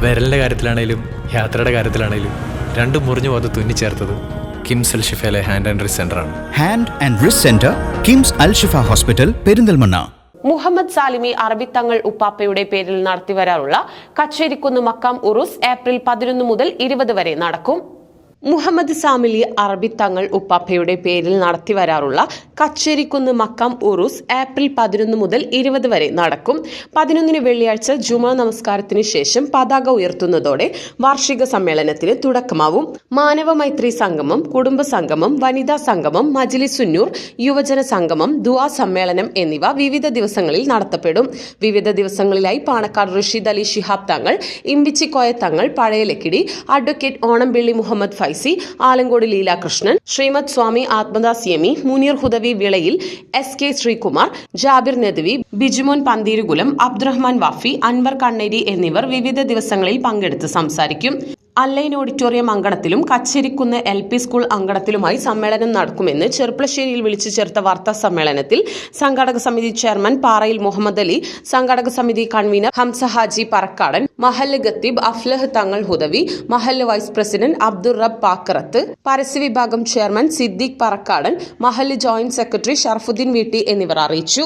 വിരലിൻ്റെ കാര്യത്തിലാണേലും യാത്രയുടെ കാര്യത്തിലാണേലും രണ്ടും മുറിഞ്ഞു പോകാതെ തുന്നിച്ചേർത്തത് കിംസ് അൽ ഷിഫയിലെ ഹാൻഡ് ആൻഡ് റിസ്റ്റ് സെൻ്ററാണ്. Hand and wrist centre, KIMS Al Shifa hospital, Perinthalmanna. Muhammad Salimi Arabithangal ഉപ്പാപ്പയുടെ പേരിൽ നടത്തിവരാറുള്ള കച്ചേരിക്കുന്ന് മക്കാം ഉറൂസ് ഏപ്രിൽ 11 മുതൽ 20 വരെ നടക്കും. മുഹമ്മദ് സാമിലി അറബിത്തങ്ങൾ ഉപ്പാപ്പയുടെ പേരിൽ നടത്തിവരാറുള്ള കച്ചേരിക്കുന്ന് മക്കാം ഉറൂസ് ഏപ്രിൽ 11 മുതൽ 20 വരെ നടക്കും. 11 വെള്ളിയാഴ്ച ജുമാ നമസ്കാരത്തിന് ശേഷം പതാക ഉയർത്തുന്നതോടെ വാർഷിക സമ്മേളനത്തിന് തുടക്കമാവും. മാനവ മൈത്രി സംഗമം, കുടുംബ സംഗമം, വനിതാ സംഗമം, മജ്ലിസുന്നൂർ, യുവജന സംഗമം, ദുആ സമ്മേളനം എന്നിവ വിവിധ ദിവസങ്ങളിൽ നടത്തപ്പെടും. വിവിധ ദിവസങ്ങളിലായി Panakkad Rasheed Ali Shihab Thangal, Imbichikoya Thangal, Pazhayalakkidi, advocate Onampilly Muhammad Faizi, Alankode Leelakrishnan, Shrimad Swami Atmadas Yami, Munir Hudawi Vilayil, S K Sreekumar, Jabir Nadvi, Bijumon Pantheerukulam, Abdurahman Wafy, Anwar Kanneri എന്നിവർ വിവിധ ദിവസങ്ങളിൽ പങ്കെടുത്ത് സംസാരിക്കും. അല്ലൈൻ ഓഡിറ്റോറിയം അങ്കണത്തിലും കച്ചേരിക്കുന്ന് LP സ്കൂൾ അങ്കണത്തിലുമായി സമ്മേളനം നടക്കുമെന്ന് ചെർപ്പളശ്ശേരിയിൽ വിളിച്ചു ചേർത്ത വാർത്താ സമ്മേളനത്തിൽ സംഘാടക സമിതി ചെയർമാൻ പാറയിൽ മുഹമ്മദ് അലി, സംഘാടക സമിതി കൺവീനർ ഹംസ ഹാജി പറക്കാടൻ, മഹല്ല് ഖത്തീബ് അഫ്ലഹ് തങ്ങൾ ഹുദവി, മഹല്ല് വൈസ് പ്രസിഡന്റ് അബ്ദുർ റബ് പാക്കറത്ത്, പരസ്യവിഭാഗം ചെയർമാൻ സിദ്ദീഖ് പറക്കാടൻ, മഹല്ല് ജോയിന്റ് സെക്രട്ടറി ഷർഫുദ്ദീൻ വീട്ടി എന്നിവർ അറിയിച്ചു.